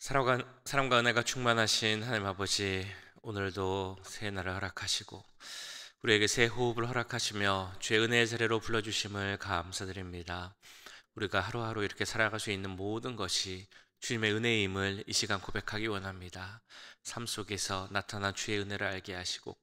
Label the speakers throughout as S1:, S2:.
S1: 사랑과 은혜가 충만하신 하나님 아버지, 오늘도 새 날을 허락하시고 우리에게 새 호흡을 허락하시며 주의 은혜의 자리로 불러주심을 감사드립니다. 우리가 하루하루 이렇게 살아갈 수 있는 모든 것이 주님의 은혜임을 이 시간 고백하기 원합니다. 삶 속에서 나타난 주의 은혜를 알게 하시고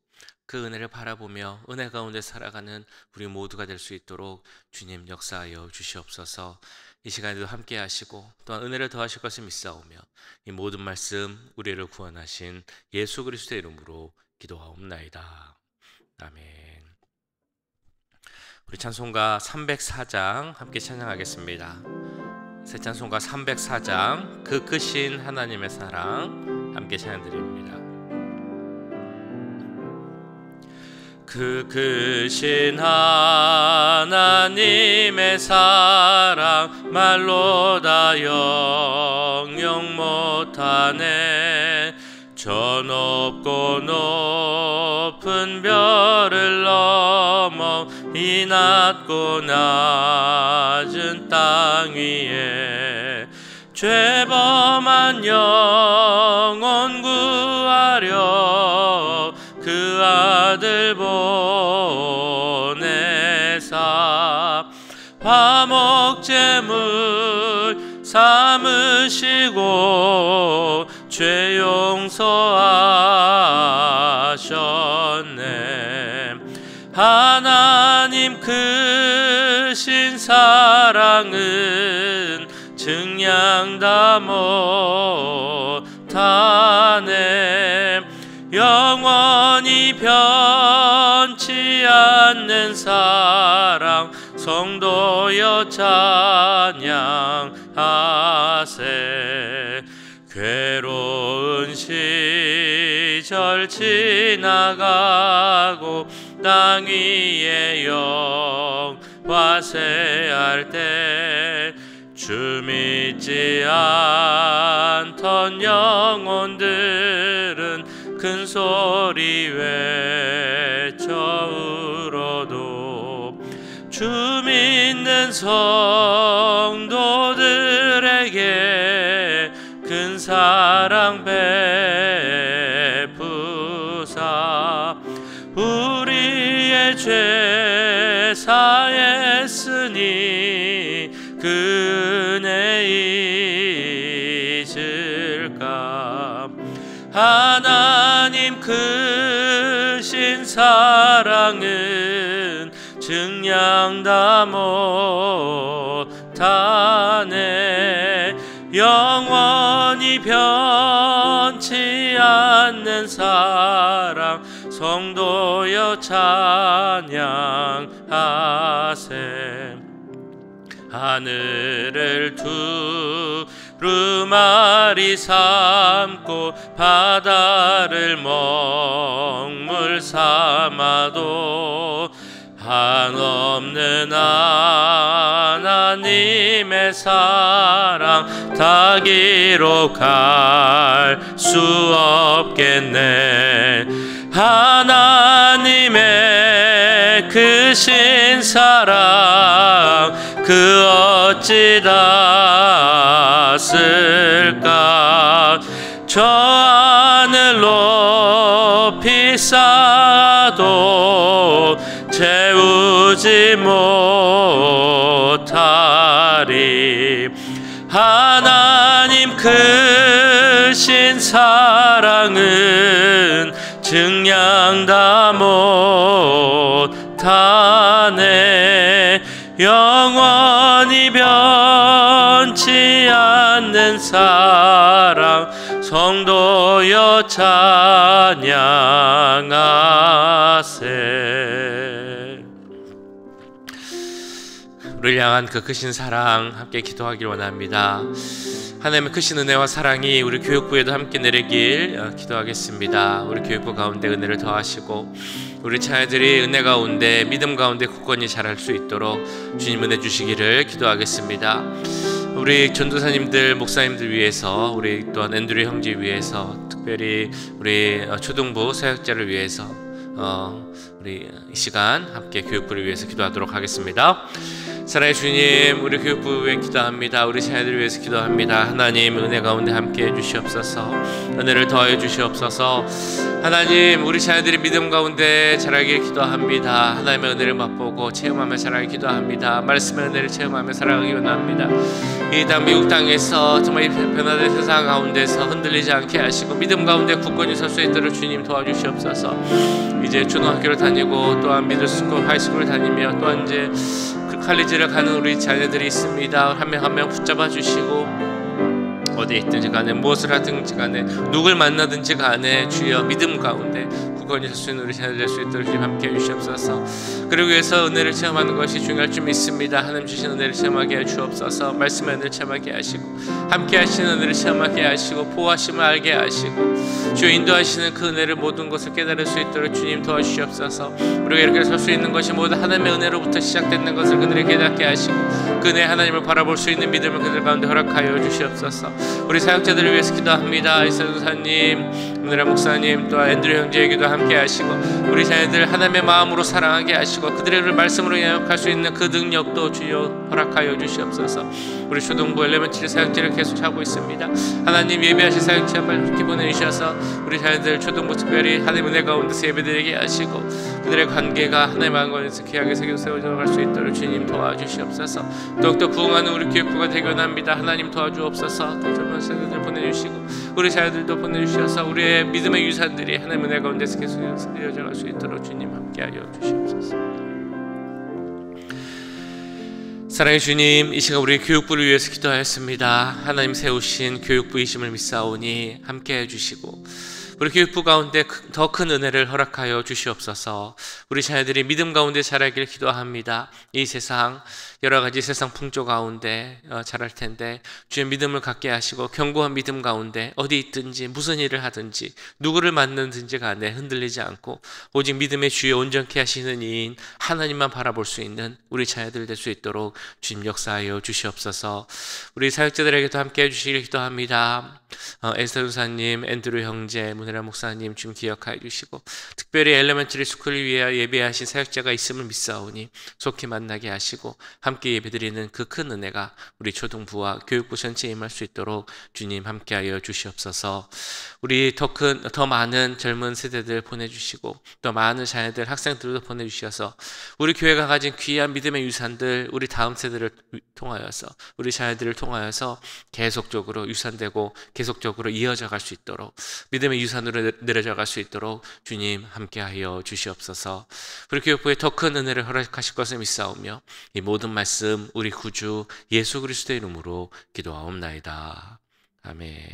S1: 그 은혜를 바라보며 은혜 가운데 살아가는 우리 모두가 될 수 있도록 주님 역사하여 주시옵소서. 이 시간에도 함께 하시고 또한 은혜를 더하실 것을 믿사오며 이 모든 말씀 우리를 구원하신 예수 그리스도의 이름으로 기도하옵나이다. 아멘. 우리 찬송가 304장 함께 찬양하겠습니다. 새 찬송가 304장 그 크신 하나님의 사랑 함께 찬양드립니다. 그 크신 하나님의 사랑 말로 다 영영 못하네. 저 높고 높은 별을 넘어 이 낮고 낮은 땅 위에 죄범한 영혼 구하려 그 아들 보내사 화목제물 삼으시고 죄 용서하셨네. 하나님 크신 사랑은 증량 다 못하네. 영원히 변치 않는 사랑 성도여 찬양하세. 괴로운 시절 지나가고 땅 위에 영화세할 때 주 믿지 않던 영혼들은 큰 소리 외쳐 울어도 주 믿는 성도들에게 큰 사랑 베푸사 우리의 죄 사했으니 그 은혜 잊을까. 하나님 크신 사랑은 증량 다 못하네. 영원히 변치 않는 사랑 성도여 찬양하세. 하늘을 두루마리 삼고 바다를 먹물 삼아도 한없는 하나님의 사랑 다 기록할 수 없겠네. 하나님의 크신 사랑 그 어찌 닿았을까. 저 하늘 높이 쌓아도 채우지 못하리. 하나님 크신 사랑은 증량 다 못하네. 영원히 변치 않는 사랑 성도여 찬양하세. 우리를 향한 그 크신 사랑 함께 기도하길 원합니다. 하나님의 크신 은혜와 사랑이 우리 교육부에도 함께 내리길 기도하겠습니다. 우리 교육부 가운데 은혜를 더하시고 우리 자녀들이 은혜 가운데 믿음 가운데 굳건히 자랄 수 있도록 주님 은혜 주시기를 기도하겠습니다. 우리 전도사님들, 목사님들 위해서, 우리 또한 앤드류 형제 위해서, 특별히 우리 초등부 사역자를 위해서 우리 이 시간 함께 교육부를 위해서 기도하도록 하겠습니다. 사랑의 주님, 우리 교육부 위해 기도합니다. 우리 자녀들을 위해서 기도합니다. 하나님, 은혜 가운데 함께 해주시옵소서. 은혜를 더해 주시옵소서. 하나님, 우리 자녀들이 믿음 가운데 자라길 기도합니다. 하나님의 은혜를 맛보고 체험하며 자라길 기도합니다. 말씀의 은혜를 체험하며 살아가기 원합니다. 이 땅 미국 땅에서 정말 이 변화된 세상 가운데서 흔들리지 않게 하시고 믿음 가운데 굳건히 설 수 있도록 주님 도와주시옵소서. 이제 초등학교를 다니고 또한 미들스쿨, 하이스쿨을 다니며 또한 이제 칼리지를 가는 우리 자녀들이 있습니다. 한 명 한 명 붙잡아 주시고 어디에 있든지 간에 무엇을 하든지 간에 누굴 만나든지 간에 주여 믿음 가운데 굳건히 설 수 있는 우리 자녀들 될 수 있도록 주님 함께 해주시옵소서. 그러기 위해서 은혜를 체험하는 것이 중요할 줄 믿습니다. 하나님 주신 은혜를 체험하게 해 주옵소서. 말씀의 은혜를 체험하게 하시고 함께 하시는 은혜를 체험하게 하시고 보호하심을 알게 하시고 주여 인도하시는 그 은혜를 모든 것을 깨달을 수 있도록 주님 도와주시옵소서. 우리가 이렇게 설 수 있는 것이 모두 하나님의 은혜로부터 시작되는 것을 그들에게 깨닫게 하시고 그 은혜 하나님을 바라볼 수 있는 믿음을 그들 가운데 허락하여 주시옵소서. 우리 사역자들을 위해서 기도합니다. 이사 도사님, 은혜라 목사님, 또한 앤드류 형제에게도 함께 하시고 우리 자녀들 하나님의 마음으로 사랑하게 하시고 그들을 말씀으로 양육할 수 있는 그 능력도 주여 허락하여 주시옵소서. 우리 초등부 엘레멘터리 사역자를 계속 하고 있습니다. 하나님 예배하실 사역자 빨리 보내주셔서 우리 자녀들 초등부 특별히 하나님 은혜 가운데서 예배드리게 하시고 그들의 관계가 하나님 안에서 귀하게 세워져갈 수 있도록 주님 도와주시옵소서. 더욱더 부흥하는 우리 교육부가 되기 원합니다. 하나님 도와주옵소서. 또 젊은 세대들 보내주시고 우리 자녀들도 보내주셔서 우리의 믿음의 유산들이 하나님 은혜 가운데서 계속 이어져갈 수 있도록 주님 함께하여 주시옵소서. 사랑의 주님, 이 시간 우리 교육부를 위해서 기도하였습니다. 하나님 세우신 교육부이심을 믿사오니 함께해 주시고 우리 교육부 가운데 더 큰 은혜를 허락하여 주시옵소서. 우리 자녀들이 믿음 가운데 자라길 기도합니다. 이 세상 여러 가지 세상 풍조 가운데 자랄 텐데 주의 믿음을 갖게 하시고 견고한 믿음 가운데 어디 있든지 무슨 일을 하든지 누구를 만나든지 간에 흔들리지 않고 오직 믿음의 주에 온전케 하시는 이인 하나님만 바라볼 수 있는 우리 자녀들 될 수 있도록 주님 역사하여 주시옵소서. 우리 사역자들에게도 함께 해주시길 기도합니다. 에스더 전사님, 앤드류 형제, 문혜라 목사님 주님 기억하여 주시고 특별히 엘레멘터리 스쿨을 위해 예배하신 사역자가 있음을 믿사오니 속히 만나게 하시고 함께 예배드리는 그 큰 은혜가 우리 초등부와 교육부 전체에 임할 수 있도록 주님 함께하여 주시옵소서. 우리 더 많은 젊은 세대들 보내주시고 더 많은 자녀들, 학생들도 보내주셔서 우리 교회가 가진 귀한 믿음의 유산들 우리 다음 세대를 통하여서 우리 자녀들을 통하여서 계속적으로 유산되고 계속적으로 이어져 갈 수 있도록 믿음의 유산으로 내려져 갈 수 있도록 주님 함께하여 주시옵소서. 우리 교육부에 더 큰 은혜를 허락하실 것을 믿사오며 이 모든 말씀 우리 구주 예수 그리스도의 이름으로 기도하옵나이다. 아멘.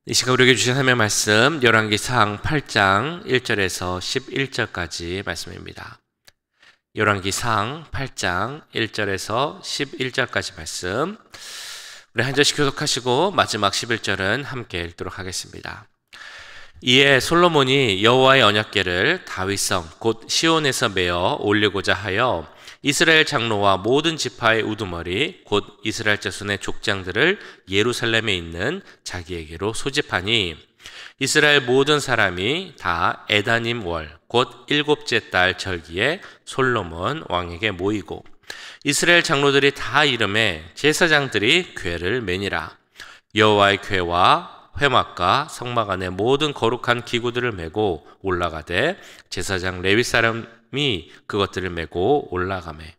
S1: 이 시간 우리에게 주신 하나님의 말씀 열왕기상 8장 1절에서 11절까지 말씀입니다. 열왕기상 8장 1절에서 11절까지 말씀 우리 한 절씩 교독하시고 마지막 11절은 함께 읽도록 하겠습니다. 이에 솔로몬이 여호와의 언약궤를 다윗성 곧 시온에서 메어 올리고자 하여 이스라엘 장로와 모든 지파의 우두머리 곧 이스라엘 자손의 족장들을 예루살렘에 있는 자기에게로 소집하니 이스라엘 모든 사람이 다 에다님 월 곧 7째 달 절기에 솔로몬 왕에게 모이고 이스라엘 장로들이 다 이름에 제사장들이 궤를 매니라. 여호와의 궤와 회막과 성막 안에 모든 거룩한 기구들을 메고 올라가되 제사장 레위 사람이 그것들을 메고 올라가매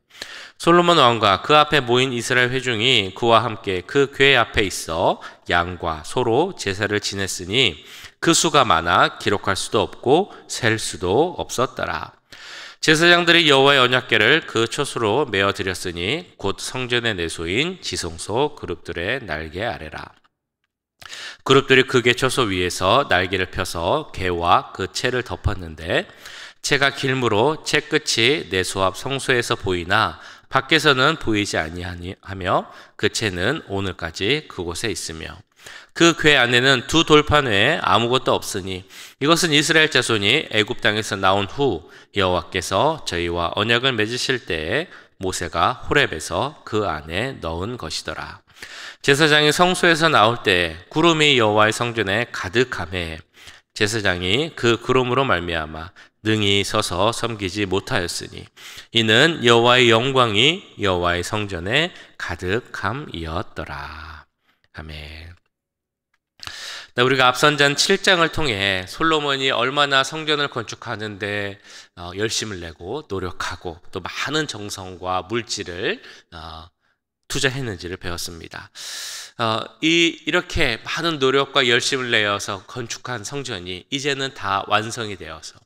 S1: 솔로몬 왕과 그 앞에 모인 이스라엘 회중이 그와 함께 그 궤 앞에 있어 양과 소로 제사를 지냈으니 그 수가 많아 기록할 수도 없고 셀 수도 없었더라. 제사장들이 여호와의 언약궤를 그 초수로 메어 드렸으니 곧 성전의 내소인 지성소 그룹들의 날개 아래라. 그룹들이 그 궤 초소 위에서 날개를 펴서 궤와 그 채를 덮었는데 채가 길므로 채 끝이 내소 앞 성소에서 보이나 밖에서는 보이지 아니하며 그 채는 오늘까지 그곳에 있으며 그 궤 안에는 두 돌판 외에 아무것도 없으니 이것은 이스라엘 자손이 애굽 땅에서 나온 후 여호와께서 저희와 언약을 맺으실 때에 모세가 호렙에서 그 안에 넣은 것이더라. 제사장이 성소에서 나올 때 구름이 여호와의 성전에 가득하매 제사장이 그 구름으로 말미암아 능히 서서 섬기지 못하였으니 이는 여호와의 영광이 여호와의 성전에 가득함이었더라. 아멘. 우리가 앞선 장 7장을 통해 솔로몬이 얼마나 성전을 건축하는데 열심을 내고 노력하고 또 많은 정성과 물질을 투자했는지를 배웠습니다. 이렇게 많은 노력과 열심을 내어서 건축한 성전이 이제는 다 완성이 되어서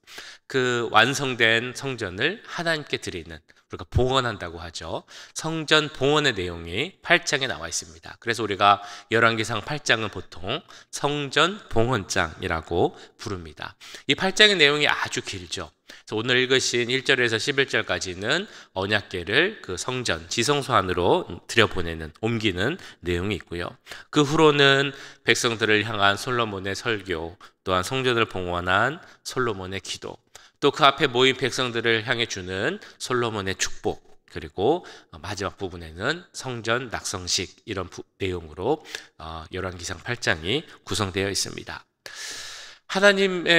S1: 그 완성된 성전을 하나님께 드리는, 우리가 봉헌한다고 하죠. 성전 봉헌의 내용이 8장에 나와 있습니다. 그래서 우리가 열왕기상 8장은 보통 성전 봉헌장이라고 부릅니다. 이 8장의 내용이 아주 길죠. 그래서 오늘 읽으신 1절에서 11절까지는 언약궤를 그 성전 지성소 안으로 들여보내는, 옮기는 내용이 있고요. 그 후로는 백성들을 향한 솔로몬의 설교, 또한 성전을 봉헌한 솔로몬의 기도, 또 그 앞에 모인 백성들을 향해 주는 솔로몬의 축복, 그리고 마지막 부분에는 성전 낙성식, 이런 내용으로 열왕기상 8장이 구성되어 있습니다. 하나님께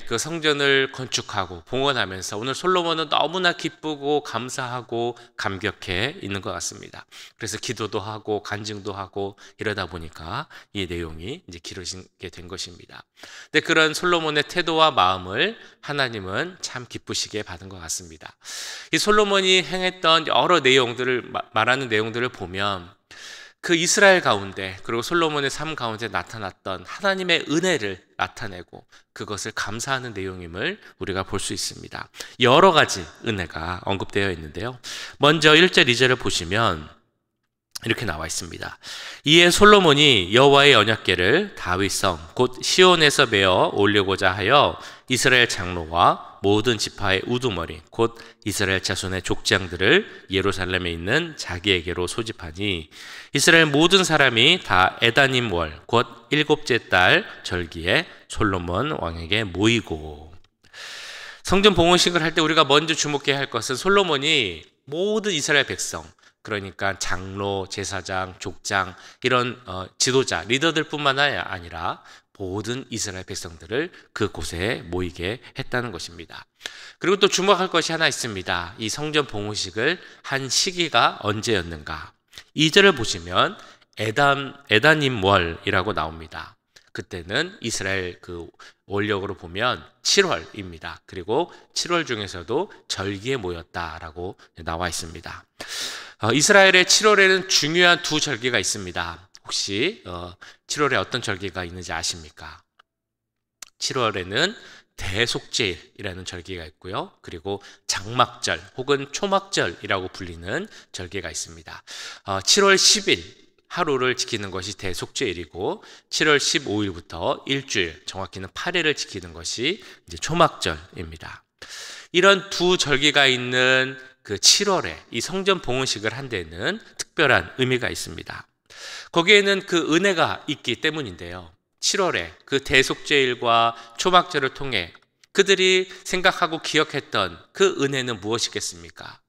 S1: 그 성전을 건축하고 봉헌하면서 오늘 솔로몬은 너무나 기쁘고 감사하고 감격해 있는 것 같습니다. 그래서 기도도 하고 간증도 하고 이러다 보니까 이 내용이 이제 길어지게 된 것입니다. 근데 그런 솔로몬의 태도와 마음을 하나님은 참 기쁘시게 받은 것 같습니다. 이 솔로몬이 행했던 여러 내용들을 말하는 내용들을 보면 그 이스라엘 가운데, 그리고 솔로몬의 삶 가운데 나타났던 하나님의 은혜를 나타내고 그것을 감사하는 내용임을 우리가 볼 수 있습니다. 여러 가지 은혜가 언급되어 있는데요. 먼저 1절, 2절을 보시면 이렇게 나와 있습니다. 이에 솔로몬이 여호와의 언약궤를 다윗성 곧 시온에서 메어 올리고자 하여 이스라엘 장로와 모든 지파의 우두머리 곧 이스라엘 자손의 족장들을 예루살렘에 있는 자기에게로 소집하니 이스라엘 모든 사람이 다 에다님 월 곧 7째 달 절기에 솔로몬 왕에게 모이고. 성전 봉헌식을 할 때 우리가 먼저 주목해야 할 것은 솔로몬이 모든 이스라엘 백성, 그러니까 장로, 제사장, 족장, 이런 지도자, 리더들뿐만 아니라 모든 이스라엘 백성들을 그곳에 모이게 했다는 것입니다. 그리고 또 주목할 것이 하나 있습니다. 이 성전 봉헌식을 한 시기가 언제였는가? 2절을 보시면 에다님 월이라고 나옵니다. 그때는 이스라엘 그 원력으로 보면 7월입니다. 그리고 7월 중에서도 절기에 모였다라고 나와 있습니다. 이스라엘의 7월에는 중요한 두 절기가 있습니다. 혹시 7월에 어떤 절기가 있는지 아십니까? 7월에는 대속죄일이라는 절기가 있고요. 그리고 장막절 혹은 초막절이라고 불리는 절기가 있습니다. 7월 10일 하루를 지키는 것이 대속죄일이고 7월 15일부터 일주일, 정확히는 8일을 지키는 것이 이제 초막절입니다. 이런 두 절기가 있는 그 7월에 이 성전 봉헌식을 한 데는 특별한 의미가 있습니다. 거기에는 그 은혜가 있기 때문인데요. 7월에 그 대속죄일과 초막절을 통해 그들이 생각하고 기억했던 그 은혜는 무엇이겠습니까?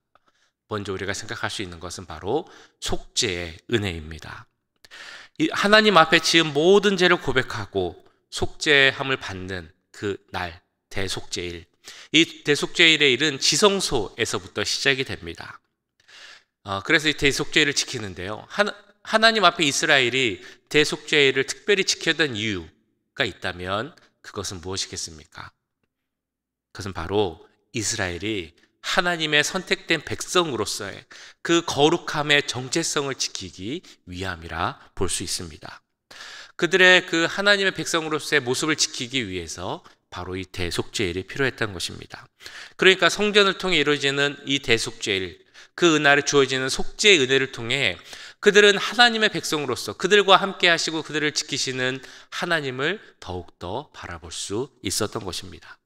S1: 먼저 우리가 생각할 수 있는 것은 바로 속죄의 은혜입니다. 하나님 앞에 지은 모든 죄를 고백하고 속죄함을 받는 그 날, 대속죄일. 이 대속죄일의 일은 지성소에서부터 시작이 됩니다. 그래서 이 대속죄일을 지키는데요. 하나님 앞에 이스라엘이 대속죄일을 특별히 지켰던 이유가 있다면 그것은 무엇이겠습니까? 그것은 바로 이스라엘이 하나님의 선택된 백성으로서의 그 거룩함의 정체성을 지키기 위함이라 볼 수 있습니다. 그들의 그 하나님의 백성으로서의 모습을 지키기 위해서 바로 이 대속죄일이 필요했던 것입니다. 그러니까 성전을 통해 이루어지는 이 대속죄일, 그 은혜를 주어지는 속죄의 은혜를 통해 그들은 하나님의 백성으로서 그들과 함께 하시고 그들을 지키시는 하나님을 더욱더 바라볼 수 있었던 것입니다.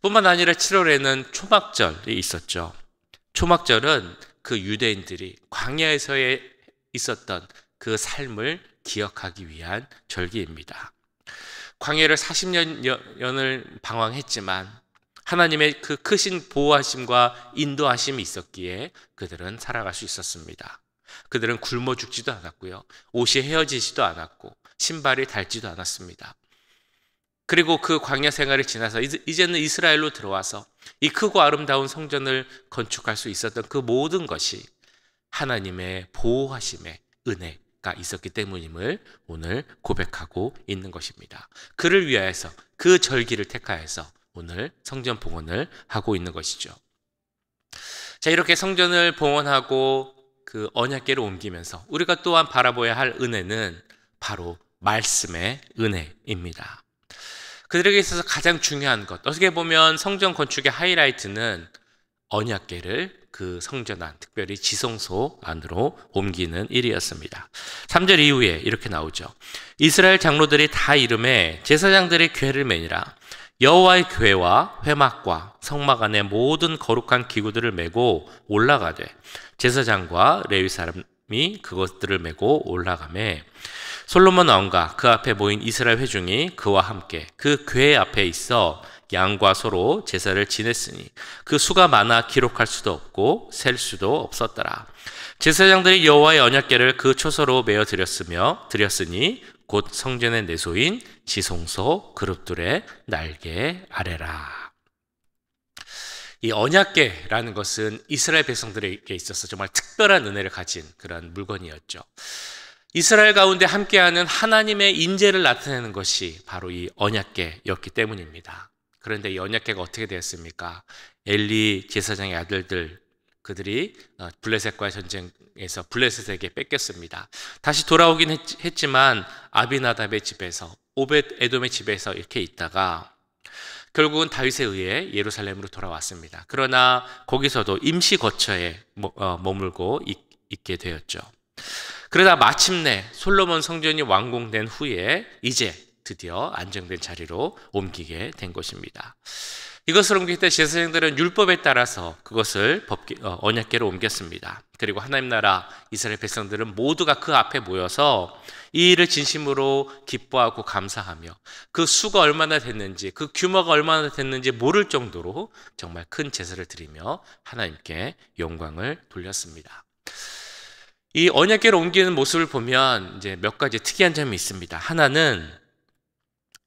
S1: 뿐만 아니라 7월에는 초막절이 있었죠. 초막절은 그 유대인들이 광야에서 있었던 그 삶을 기억하기 위한 절기입니다. 광야를 40년을 방황했지만 하나님의 그 크신 보호하심과 인도하심이 있었기에 그들은 살아갈 수 있었습니다. 그들은 굶어 죽지도 않았고요. 옷이 헤어지지도 않았고 신발이 닳지도 않았습니다. 그리고 그 광야 생활을 지나서 이제는 이스라엘로 들어와서 이 크고 아름다운 성전을 건축할 수 있었던 그 모든 것이 하나님의 보호하심의 은혜가 있었기 때문임을 오늘 고백하고 있는 것입니다. 그를 위하여서 그 절기를 택하여서 오늘 성전 봉헌을 하고 있는 것이죠. 자, 이렇게 성전을 봉헌하고 그 언약궤를 옮기면서 우리가 또한 바라봐야 할 은혜는 바로 말씀의 은혜입니다. 그들에게 있어서 가장 중요한 것, 어떻게 보면 성전 건축의 하이라이트는 언약궤를 그 성전 안, 특별히 지성소 안으로 옮기는 일이었습니다. 3절 이후에 이렇게 나오죠. 이스라엘 장로들이 다 이름에 제사장들이 궤를 매니라. 여호와의 궤와 회막과 성막 안에 모든 거룩한 기구들을 메고 올라가되 제사장과 레위 사람이 그것들을 메고 올라가매 솔로몬 왕과 그 앞에 모인 이스라엘 회중이 그와 함께 그 궤 앞에 있어 양과 소로 제사를 지냈으니 그 수가 많아 기록할 수도 없고 셀 수도 없었더라. 제사장들이 여호와의 언약궤를 그 초소로 메어 드렸으니 곧 성전의 내소인 지성소 그룹들의 날개 아래라. 이 언약궤라는 것은 이스라엘 백성들에게 있어서 정말 특별한 은혜를 가진 그런 물건이었죠. 이스라엘 가운데 함께하는 하나님의 인재를 나타내는 것이 바로 이 언약궤였기 때문입니다. 그런데 이 언약궤가 어떻게 되었습니까? 엘리 제사장의 아들들 그들이 블레셋과의 전쟁에서 블레셋에게 뺏겼습니다. 다시 돌아오긴 했지만 아비나답의 집에서 오벳 에돔의 집에서 이렇게 있다가 결국은 다윗에 의해 예루살렘으로 돌아왔습니다. 그러나 거기서도 임시 거처에 머물고 있게 되었죠. 그러다 마침내 솔로몬 성전이 완공된 후에 이제 드디어 안정된 자리로 옮기게 된 것입니다. 이것을 옮길 때 제사장들은 율법에 따라서 그것을 언약궤로 옮겼습니다. 그리고 하나님 나라 이스라엘 백성들은 모두가 그 앞에 모여서 이 일을 진심으로 기뻐하고 감사하며 그 수가 얼마나 됐는지 그 규모가 얼마나 됐는지 모를 정도로 정말 큰 제사를 드리며 하나님께 영광을 돌렸습니다. 이 언약궤로 옮기는 모습을 보면 이제 몇 가지 특이한 점이 있습니다. 하나는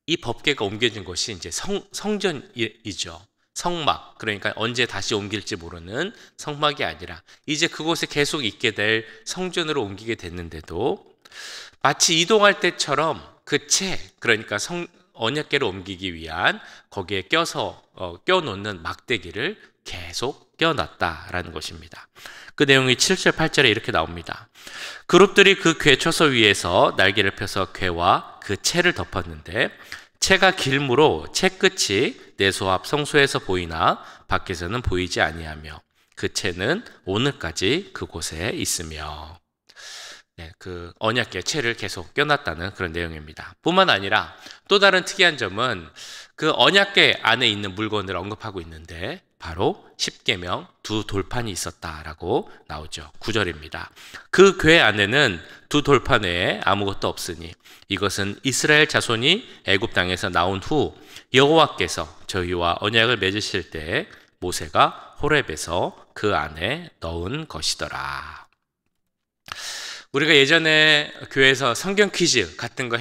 S1: 이 법궤가 옮겨진 것이 이제 성전이죠. 성막, 그러니까 언제 다시 옮길지 모르는 성막이 아니라 이제 그곳에 계속 있게 될 성전으로 옮기게 됐는데도 마치 이동할 때처럼 그 그러니까 언약궤를 옮기기 위한 거기에 껴놓는 막대기를 계속 껴놨다라는 것입니다. 그 내용이 7절, 8절에 이렇게 나옵니다. 그룹들이 그 궤 초소 위에서 날개를 펴서 궤와 그 채를 덮었는데 채가 길므로 채 끝이 내소 앞 성소에서 보이나 밖에서는 보이지 아니하며 그 채는 오늘까지 그곳에 있으며 그 언약궤 채를 계속 껴놨다는 그런 내용입니다. 뿐만 아니라 또 다른 특이한 점은 그 언약궤 안에 있는 물건을 언급하고 있는데 바로 십계명 두 돌판이 있었다라고 나오죠. 9절입니다. 그 궤 안에는 두 돌판 외에 아무것도 없으니 이것은 이스라엘 자손이 애굽 땅에서 나온 후 여호와께서 저희와 언약을 맺으실 때 모세가 호렙에서 그 안에 넣은 것이더라. 우리가 예전에 교회에서 성경 퀴즈 같은 거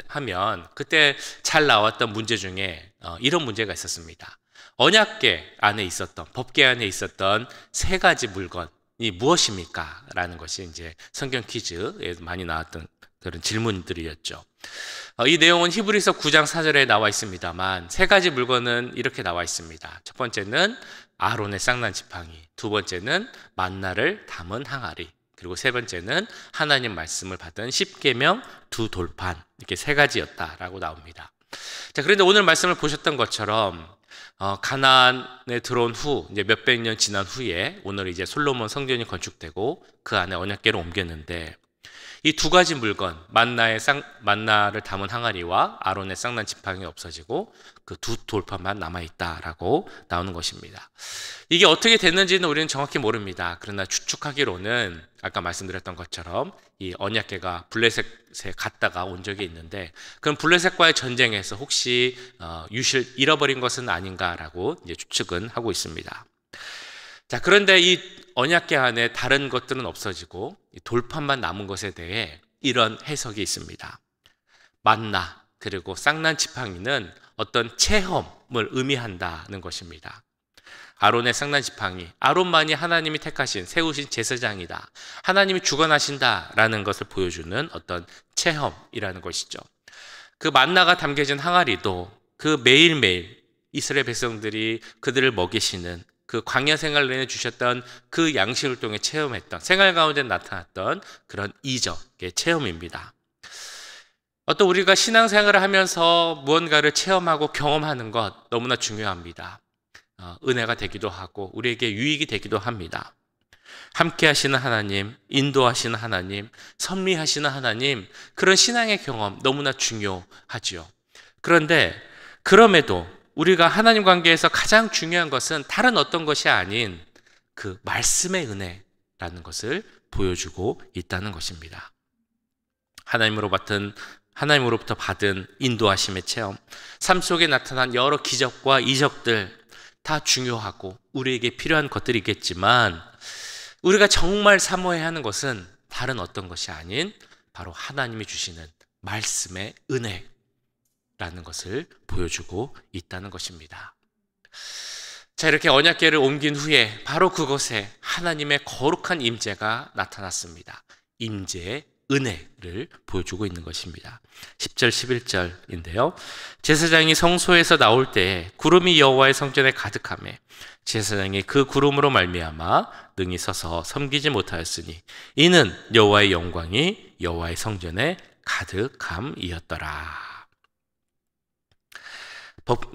S1: 하면 그때 잘 나왔던 문제 중에 이런 문제가 있었습니다. 언약궤 안에 있었던, 법궤 안에 있었던 세 가지 물건이 무엇입니까? 라는 것이 이제 성경 퀴즈에 많이 나왔던 그런 질문들이었죠. 이 내용은 히브리서 9장 4절에 나와 있습니다만 세 가지 물건은 이렇게 나와 있습니다. 첫 번째는 아론의 쌍난 지팡이, 두 번째는 만나를 담은 항아리, 그리고 세 번째는 하나님 말씀을 받은 십계명 두 돌판, 이렇게 세 가지였다라고 나옵니다. 자, 그런데 오늘 말씀을 보셨던 것처럼 가나안에 들어온 후 이제 몇백 년 지난 후에 오늘 이제 솔로몬 성전이 건축되고 그 안에 언약궤를 옮겼는데 이 두 가지 물건 만나를 담은 항아리와 아론의 쌍난 지팡이 없어지고 그 두 돌판만 남아있다라고 나오는 것입니다. 이게 어떻게 됐는지는 우리는 정확히 모릅니다. 그러나 추측하기로는 아까 말씀드렸던 것처럼 이 언약궤가 블레셋에 갔다가 온 적이 있는데 그럼 블레셋과의 전쟁에서 혹시 잃어버린 것은 아닌가라고 이제 추측은 하고 있습니다. 자, 그런데 이 언약궤 안에 다른 것들은 없어지고 이 돌판만 남은 것에 대해 이런 해석이 있습니다. 만나, 그리고 쌍난 지팡이는 어떤 체험을 의미한다는 것입니다. 아론의 쌍난 지팡이, 아론만이 하나님이 택하신 세우신 제사장이다, 하나님이 주관하신다라는 것을 보여주는 어떤 체험이라는 것이죠. 그 만나가 담겨진 항아리도 그 매일매일 이스라엘 백성들이 그들을 먹이시는 그 광야 생활 내내 주셨던 그 양식을 통해 체험했던, 생활 가운데 나타났던 그런 이적의 체험입니다. 어떤 우리가 신앙생활을 하면서 무언가를 체험하고 경험하는 것 너무나 중요합니다. 은혜가 되기도 하고 우리에게 유익이 되기도 합니다. 함께 하시는 하나님, 인도하시는 하나님, 섭리하시는 하나님, 그런 신앙의 경험 너무나 중요하지요. 그런데 그럼에도 우리가 하나님 관계에서 가장 중요한 것은 다른 어떤 것이 아닌 그 말씀의 은혜라는 것을 보여주고 있다는 것입니다. 하나님으로부터 받은 인도하심의 체험, 삶 속에 나타난 여러 기적과 이적들 다 중요하고 우리에게 필요한 것들이겠지만 우리가 정말 사모해야 하는 것은 다른 어떤 것이 아닌 바로 하나님이 주시는 말씀의 은혜라는 것을 보여주고 있다는 것입니다. 자, 이렇게 언약궤를 옮긴 후에 바로 그곳에 하나님의 거룩한 임재가 나타났습니다. 임재의 은혜를 보여주고 있는 것입니다. 10절 11절인데요. 제사장이 성소에서 나올 때에 구름이 여호와의 성전에 가득하매 제사장이 그 구름으로 말미암아 능히 서서 섬기지 못하였으니 이는 여호와의 영광이 여호와의 성전에 가득함이었더라.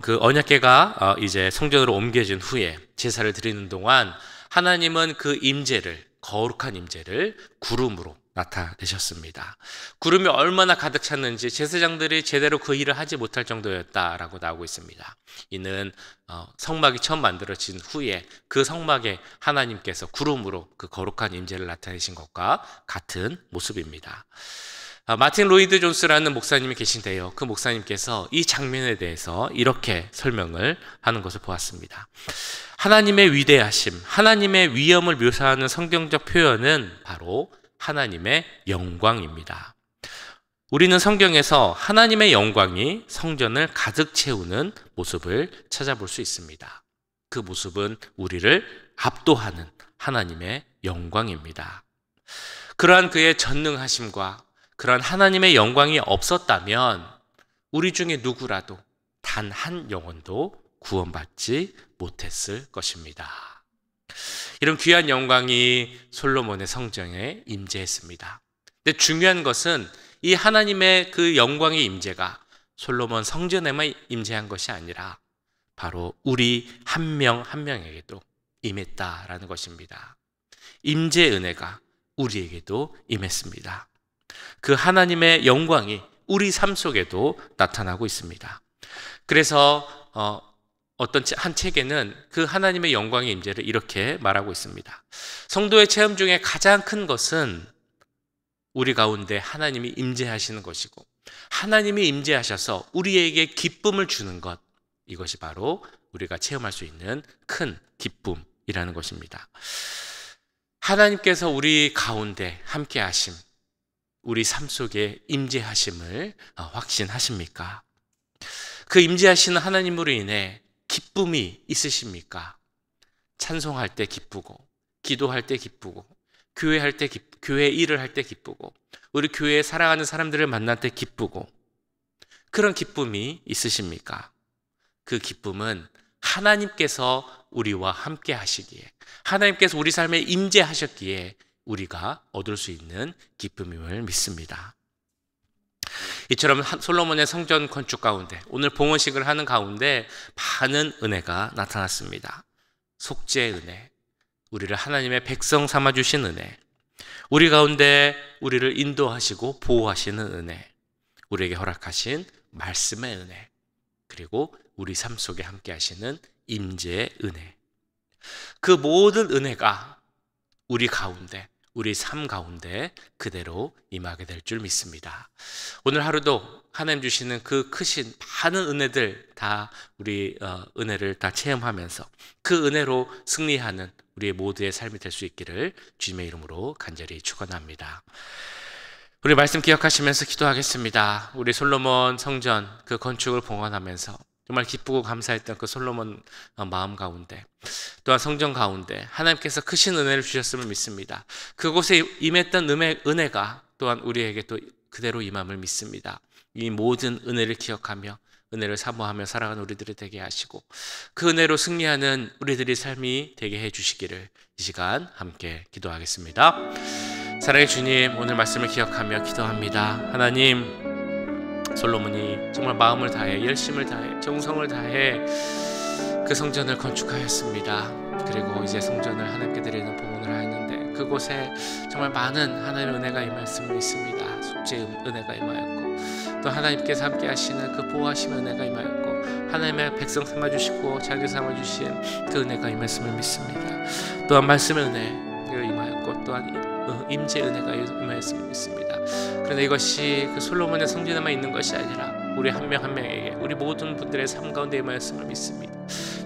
S1: 그 언약궤가 이제 성전으로 옮겨진 후에 제사를 드리는 동안 하나님은 그 임재를, 거룩한 임재를 구름으로 나타내셨습니다. 구름이 얼마나 가득 찼는지 제사장들이 제대로 그 일을 하지 못할 정도였다라고 나오고 있습니다. 이는 성막이 처음 만들어진 후에 그 성막에 하나님께서 구름으로 그 거룩한 임재를 나타내신 것과 같은 모습입니다. 마틴 로이드 존스라는 목사님이 계신데요. 그 목사님께서 이 장면에 대해서 이렇게 설명을 하는 것을 보았습니다. 하나님의 위대하심, 하나님의 위엄을 묘사하는 성경적 표현은 바로 하나님의 영광입니다. 우리는 성경에서 하나님의 영광이 성전을 가득 채우는 모습을 찾아볼 수 있습니다. 그 모습은 우리를 압도하는 하나님의 영광입니다. 그러한 그의 전능하심과 그러한 하나님의 영광이 없었다면 우리 중에 누구라도 단 한 영혼도 구원받지 못했을 것입니다. 이런 귀한 영광이 솔로몬의 성전에 임재했습니다. 근데 중요한 것은 이 하나님의 그 영광의 임재가 솔로몬 성전에만 임재한 것이 아니라 바로 우리 한 명 한 명에게도 임했다라는 것입니다. 임재 은혜가 우리에게도 임했습니다. 그 하나님의 영광이 우리 삶 속에도 나타나고 있습니다. 그래서 어떤 한 책에는 그 하나님의 영광의 임재를 이렇게 말하고 있습니다. 성도의 체험 중에 가장 큰 것은 우리 가운데 하나님이 임재하시는 것이고 하나님이 임재하셔서 우리에게 기쁨을 주는 것, 이것이 바로 우리가 체험할 수 있는 큰 기쁨이라는 것입니다. 하나님께서 우리 가운데 함께 하심, 우리 삶 속에 임재하심을 확신하십니까? 그 임재하시는 하나님으로 인해 기쁨이 있으십니까? 찬송할 때 기쁘고, 기도할 때 기쁘고, 교회 일을 할 때 기쁘고, 우리 교회에 사랑하는 사람들을 만날 때 기쁘고, 그런 기쁨이 있으십니까? 그 기쁨은 하나님께서 우리와 함께 하시기에, 하나님께서 우리 삶에 임재하셨기에 우리가 얻을 수 있는 기쁨임을 믿습니다. 이처럼 솔로몬의 성전 건축 가운데, 오늘 봉헌식을 하는 가운데 많은 은혜가 나타났습니다. 속죄의 은혜, 우리를 하나님의 백성 삼아주신 은혜, 우리 가운데 우리를 인도하시고 보호하시는 은혜, 우리에게 허락하신 말씀의 은혜, 그리고 우리 삶 속에 함께 하시는 임재의 은혜, 그 모든 은혜가 우리 가운데, 우리 삶 가운데 그대로 임하게 될 줄 믿습니다. 오늘 하루도 하나님 주시는 그 크신 많은 은혜들 다 우리 은혜를 다 체험하면서 그 은혜로 승리하는 우리의 모두의 삶이 될 수 있기를 주님의 이름으로 간절히 축원합니다. 우리 말씀 기억하시면서 기도하겠습니다. 우리 솔로몬 성전 그 건축을 봉헌하면서 정말 기쁘고 감사했던 그 솔로몬 마음 가운데, 또한 성전 가운데 하나님께서 크신 은혜를 주셨음을 믿습니다. 그곳에 임했던 은혜가 또한 우리에게 또 그대로 임함을 믿습니다. 이 모든 은혜를 기억하며 은혜를 사모하며 살아가는 우리들이 되게 하시고, 그 은혜로 승리하는 우리들의 삶이 되게 해주시기를 이 시간 함께 기도하겠습니다. 사랑의 주님, 오늘 말씀을 기억하며 기도합니다. 하나님, 솔로몬이 정말 마음을 다해, 열심을 다해, 정성을 다해 그 성전을 건축하였습니다. 그리고 이제 성전을 하나님께 드리는 봉헌을 하였는데, 그곳에 정말 많은 하나님의 은혜가 임하였음을 믿습니다. 속죄의 은혜가 임하였고, 또 하나님께서 함께 하시는 그 보호하심의 은혜가 임하였고, 하나님의 백성 삼아주시고 자녀 삼아주신 그 은혜가 임하였음을 믿습니다. 또한 말씀의 은혜가 임하였고, 또한 임재의 은혜가 임하였음을 믿습니다. 그런데 이것이 그 솔로몬의 성전에만 있는 것이 아니라 우리 한 명 한 명에게, 우리 모든 분들의 삶 가운데 임하였음을 믿습니다.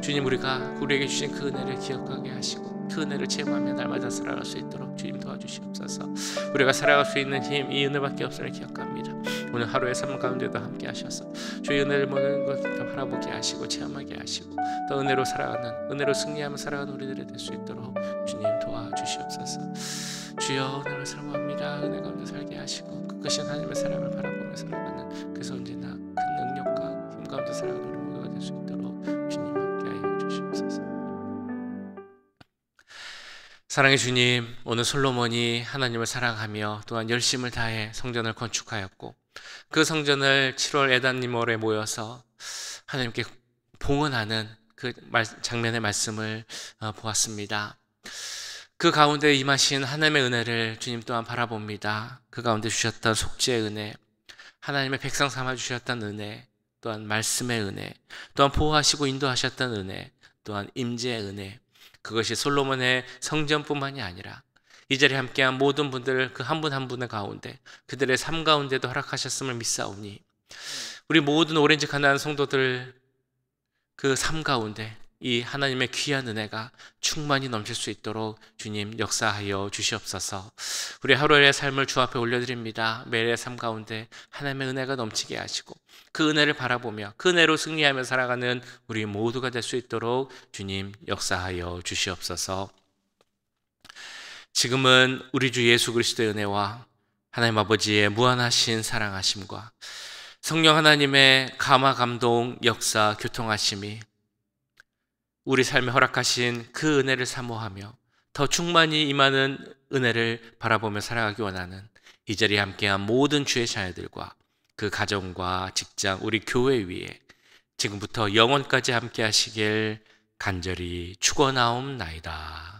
S1: 주님, 우리에게 주신 그 은혜를 기억하게 하시고 그 은혜를 체험하며 날마다 살아갈 수 있도록 주님 도와주시옵소서. 우리가 살아갈 수 있는 힘, 이 은혜밖에 없음을 기억합니다. 오늘 하루의 삶 가운데도 함께 하셔서 주의 은혜를 모든 것을 바라보게 하시고 체험하게 하시고, 또 은혜로 살아가는, 은혜로 승리하며 살아가는 우리들이 될 수 있도록 주님 도와주시옵소서. 주여, 은혜를 사모합니다. 은혜 가운데 살게 하시고 그 크신 하나님의 사랑을 바라보며 살아가는 그 언제나 큰 능력과 힘 가운데 살아가는 우리 모두가 될 수 있도록 주님 함께하여 주시옵소서. 사랑의 주님, 오늘 솔로몬이 하나님을 사랑하며 또한 열심을 다해 성전을 건축하였고, 그 성전을 7월 에단니몰에 모여서 하나님께 봉헌하는 그 장면의 말씀을 보았습니다. 그 가운데 임하신 하나님의 은혜를 주님 또한 바라봅니다. 그 가운데 주셨던 속죄의 은혜, 하나님의 백성 삼아 주셨던 은혜, 또한 말씀의 은혜, 또한 보호하시고 인도하셨던 은혜, 또한 임재의 은혜, 그것이 솔로몬의 성전뿐만이 아니라 이 자리에 함께한 모든 분들 그 한 분 한 분의 가운데, 그들의 삶 가운데도 허락하셨음을 믿사오니, 우리 모든 오렌지 가난한 성도들 그 삶 가운데 이 하나님의 귀한 은혜가 충만히 넘칠 수 있도록 주님 역사하여 주시옵소서. 우리 하루의 삶을 주 앞에 올려드립니다. 매일의 삶 가운데 하나님의 은혜가 넘치게 하시고 그 은혜를 바라보며 그 은혜로 승리하며 살아가는 우리 모두가 될 수 있도록 주님 역사하여 주시옵소서. 지금은 우리 주 예수 그리스도의 은혜와 하나님 아버지의 무한하신 사랑하심과 성령 하나님의 감화 감동 역사 교통하심이 우리 삶에 허락하신 그 은혜를 사모하며 더 충만히 임하는 은혜를 바라보며 살아가기 원하는 이 자리에 함께한 모든 주의 자녀들과 그 가정과 직장, 우리 교회 위에 지금부터 영원까지 함께 하시길 간절히 축원하옵나이다.